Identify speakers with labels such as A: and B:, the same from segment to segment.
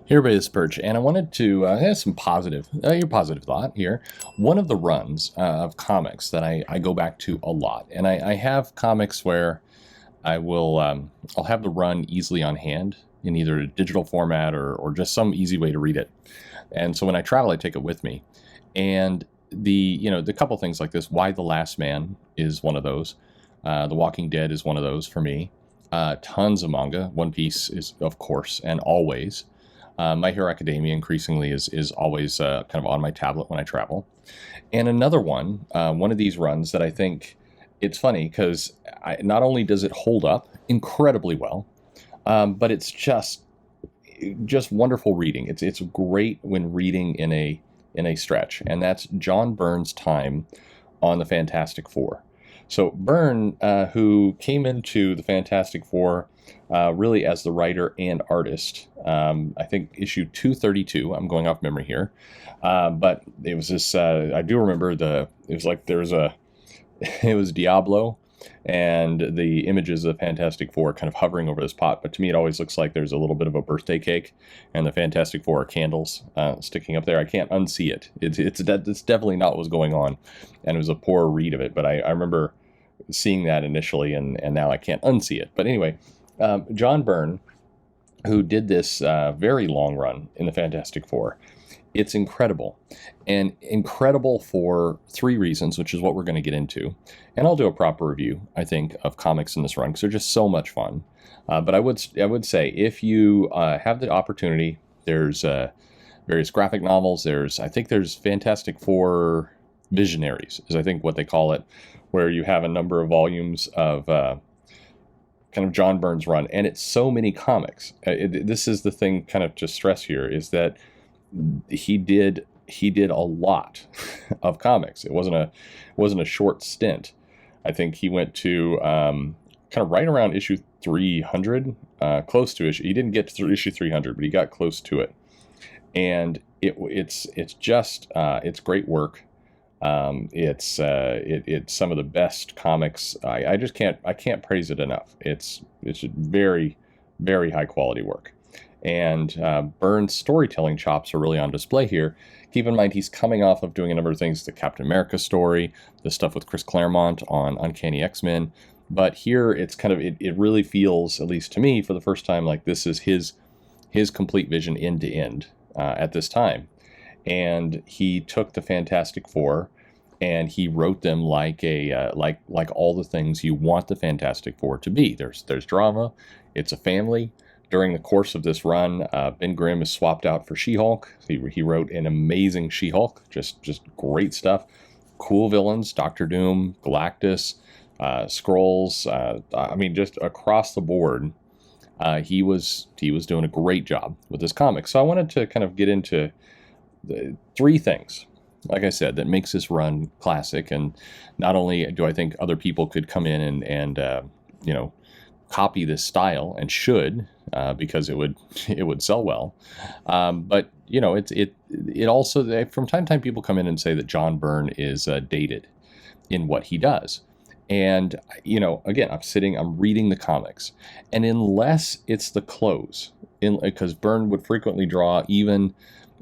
A: Hey everybody, this is Perch, and I wanted to have some your positive thought here. One of the runs of comics that I go back to a lot, and I have comics where I'll have the run easily on hand in either a digital format or just some easy way to read it. And so when I travel, I take it with me. And the couple things like this, Why the Last Man is one of those. The Walking Dead is one of those for me. Tons of manga. One Piece is, of course, and always. My Hero Academia increasingly is always kind of on my tablet when I travel. And another one of these runs that I think it's funny because not only does it hold up incredibly well, but it's just wonderful reading. It's great when reading in a stretch, and that's John Byrne's time on the Fantastic Four. So Byrne, who came into the Fantastic Four really as the writer and artist, I think issue 232, I'm going off memory here, but it was this, I do remember it was like it was Diablo and the images of Fantastic Four kind of hovering over this pot, but to me it always looks like there's a little bit of a birthday cake and the Fantastic Four are candles sticking up there. I can't unsee it. It's definitely not what was going on, and it was a poor read of it, but I remember seeing that initially, and now I can't unsee it. But anyway, John Byrne, who did this very long run in the Fantastic Four, it's incredible. And incredible for three reasons, which is what we're going to get into. And I'll do a proper review, I think, of comics in this run, because they're just so much fun. But I would say, if you have the opportunity, there's various graphic novels. I think there's Fantastic Four Visionaries, is I think what they call it, where you have a number of volumes of kind of John Byrne's run, and it's so many comics. This is the thing kind of to stress here, is that he did a lot of comics. It wasn't a short stint. I think he went to kind of right around issue 300, close to issue. He didn't get to issue 300, but he got close to it, and it's great work. It's some of the best comics. I just can't praise it enough. It's very, very high quality work. And Byrne's storytelling chops are really on display here. Keep in mind, he's coming off of doing a number of things, the Captain America story, the stuff with Chris Claremont on Uncanny X-Men. But here it's kind of, it really feels, at least to me, for the first time, like this is his complete vision end to end at this time. And he took the Fantastic Four and he wrote them like all the things you want the Fantastic Four to be. There's drama. It's a family. During the course of this run, Ben Grimm is swapped out for She-Hulk. He wrote an amazing She-Hulk, just great stuff. Cool villains, Doctor Doom, Galactus, Skrulls. I mean, just across the board, he was doing a great job with this comic. So I wanted to kind of get into the three things, like I said, that makes this run classic. And not only do I think other people could come in and copy this style, and should, because it would sell well, but it also, from time to time, people come in and say that John Byrne is dated in what he does. And again, I'm reading the comics, and unless it's the close, because Byrne would frequently draw,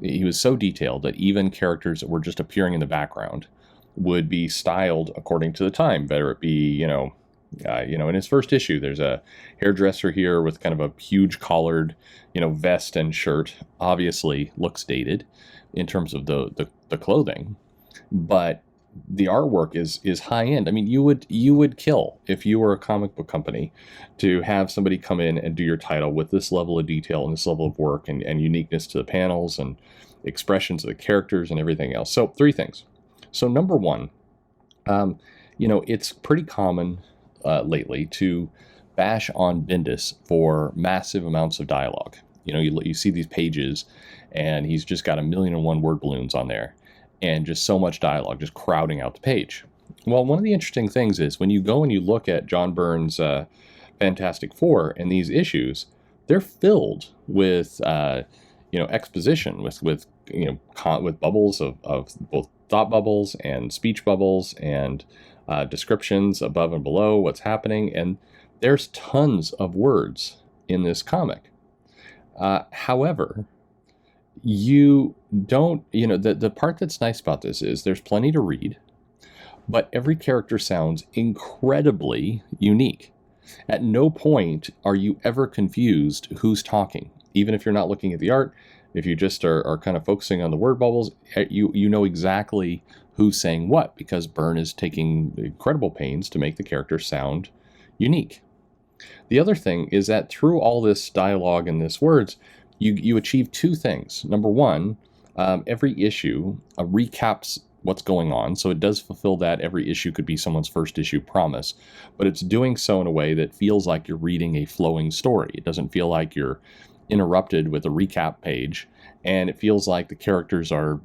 A: he was so detailed that even characters that were just appearing in the background would be styled according to the time. Better it be, in his first issue, there's a hairdresser here with kind of a huge collared, vest and shirt. Obviously looks dated in terms of the clothing, but the artwork is high end. I mean, you would kill if you were a comic book company to have somebody come in and do your title with this level of detail and this level of work and uniqueness to the panels and expressions of the characters and everything else. So three things. So number one, it's pretty common lately to bash on Bendis for massive amounts of dialogue. You see these pages and he's just got 1,000,001 word balloons on there and just so much dialogue just crowding out the page. Well, one of the interesting things is when you go and you look at John Byrne's Fantastic Four and these issues, they're filled with exposition, with bubbles of both thought bubbles and speech bubbles and descriptions above and below what's happening, and there's tons of words in this comic. However, You don't, the part that's nice about this is there's plenty to read, but every character sounds incredibly unique. At no point are you ever confused who's talking. Even if you're not looking at the art, if you just are kind of focusing on the word bubbles, you know exactly who's saying what, because Byrne is taking incredible pains to make the characters sound unique. The other thing is that through all this dialogue and this words, you achieve two things. Number one, every issue recaps what's going on, so it does fulfill that every issue could be someone's first issue promise, but it's doing so in a way that feels like you're reading a flowing story. It doesn't feel like you're interrupted with a recap page, and it feels like the characters are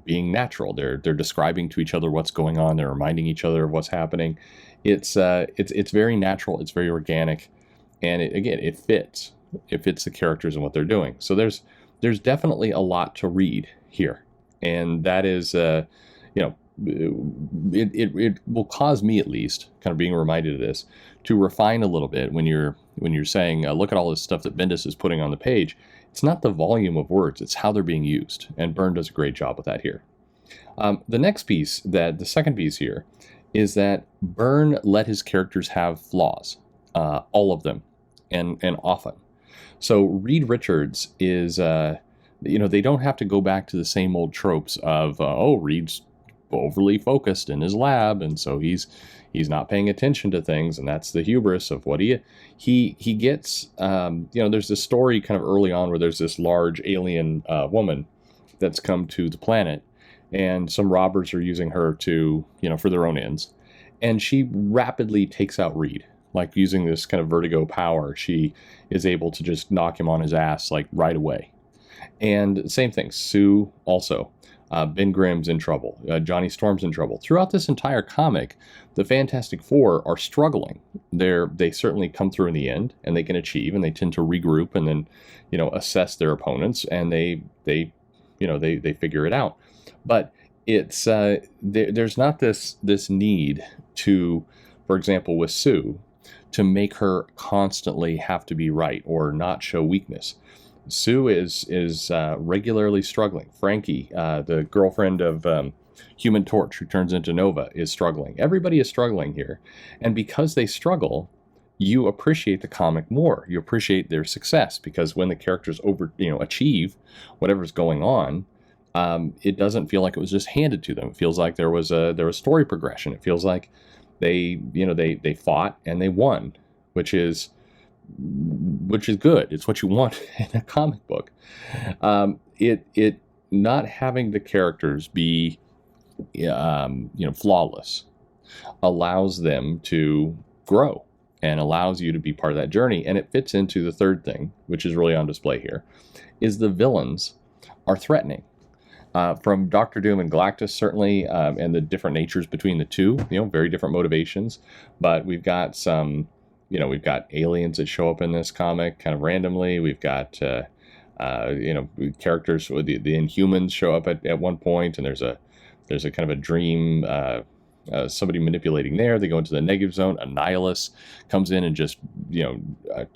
A: being natural. They're describing to each other what's going on. They're reminding each other of what's happening. It's very natural. It's very organic, and it fits. It fits the characters and what they're doing. So there's definitely a lot to read here, and that is it will cause me, at least, kind of being reminded of this, to refine a little bit when you're saying, look at all this stuff that Bendis is putting on the page. It's not the volume of words, it's how they're being used, and Byrne does a great job with that here. The second piece here, is that Byrne let his characters have flaws, all of them, and often. So Reed Richards is, they don't have to go back to the same old tropes of, Reed's overly focused in his lab, and so he's not paying attention to things, and that's the hubris of what he gets. There's this story kind of early on where there's this large alien woman that's come to the planet, and some robbers are using her to, for their own ends, and she rapidly takes out Reed. Like, using this kind of vertigo power, she is able to just knock him on his ass, like, right away. And same thing, Sue also. Ben Grimm's in trouble. Johnny Storm's in trouble. Throughout this entire comic, the Fantastic Four are struggling. They certainly come through in the end, and they can achieve, and they tend to regroup and then, assess their opponents, and they figure it out. But it's there's not this need to, for example, with Sue, to make her constantly have to be right or not show weakness. Sue is regularly struggling. Frankie, the girlfriend of Human Torch, who turns into Nova, is struggling. Everybody is struggling here. And because they struggle, you appreciate the comic more. You appreciate their success, because when the characters achieve whatever's going on, it doesn't feel like it was just handed to them. It feels like there was story progression. It feels like they fought and they won, which is good. It's what you want in a comic book. It not having the characters be flawless allows them to grow and allows you to be part of that journey. And it fits into the third thing, which is really on display here, is the villains are threatening. From Doctor Doom and Galactus, certainly, and the different natures between the two, very different motivations. But we've got some, we've got aliens that show up in this comic kind of randomly. We've got, characters, the Inhumans show up at one point, and there's a kind of a dream, somebody manipulating there. They go into the negative zone. A nihilist comes in and just,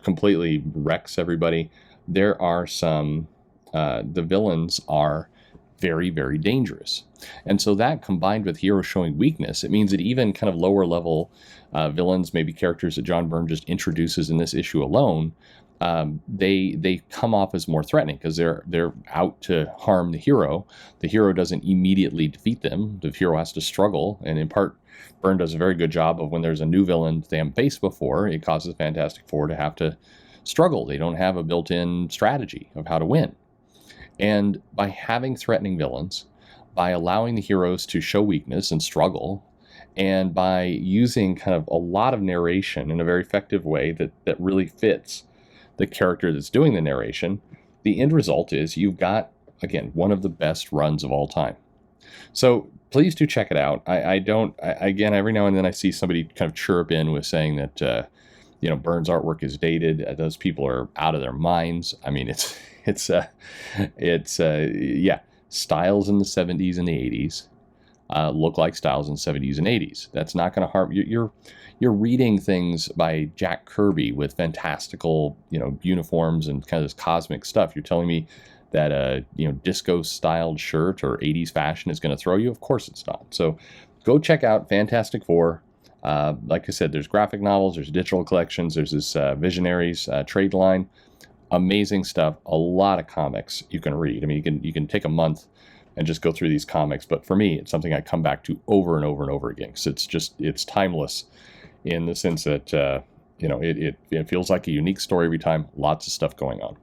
A: completely wrecks everybody. There are some, the villains are very, very dangerous. And so that, combined with heroes showing weakness, it means that even kind of lower level villains, maybe characters that John Byrne just introduces in this issue alone, they come off as more threatening because they're out to harm the hero. The hero doesn't immediately defeat them. The hero has to struggle, and in part, Byrne does a very good job of, when there's a new villain they haven't faced before, it causes Fantastic Four to have to struggle. They don't have a built-in strategy of how to win. And by having threatening villains, by allowing the heroes to show weakness and struggle, and by using kind of a lot of narration in a very effective way that really fits the character that's doing the narration, the end result is you've got, again, one of the best runs of all time. So please do check it out. Again, every now and then I see somebody kind of chirp in with saying that, Byrne's artwork is dated. Those people are out of their minds. I mean, styles in the 70s and the 80s look like styles in the 70s and 80s. That's not going to harm you. You're reading things by Jack Kirby with fantastical, uniforms and kind of this cosmic stuff. You're telling me disco styled shirt or 80s fashion is going to throw you. Of course it's not. So go check out Fantastic Four. Like I said, there's graphic novels, there's digital collections, there's this Visionaries trade line. Amazing stuff. A lot of comics you can read. I mean, you can take a month and just go through these comics, but for me, it's something I come back to over and over and over again. So it's timeless in the sense that it feels like a unique story every time. Lots of stuff going on.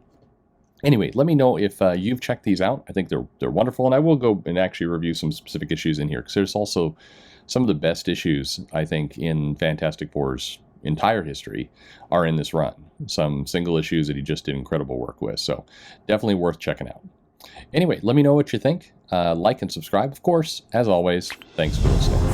A: Anyway, let me know if you've checked these out. I think they're wonderful, and I will go and actually review some specific issues in here, because there's also some of the best issues, I think, in Fantastic Four's entire history are in this run. Some single issues that he just did incredible work with, so definitely worth checking out. Anyway, let me know what you think. Like and subscribe, of course. As always, thanks for listening.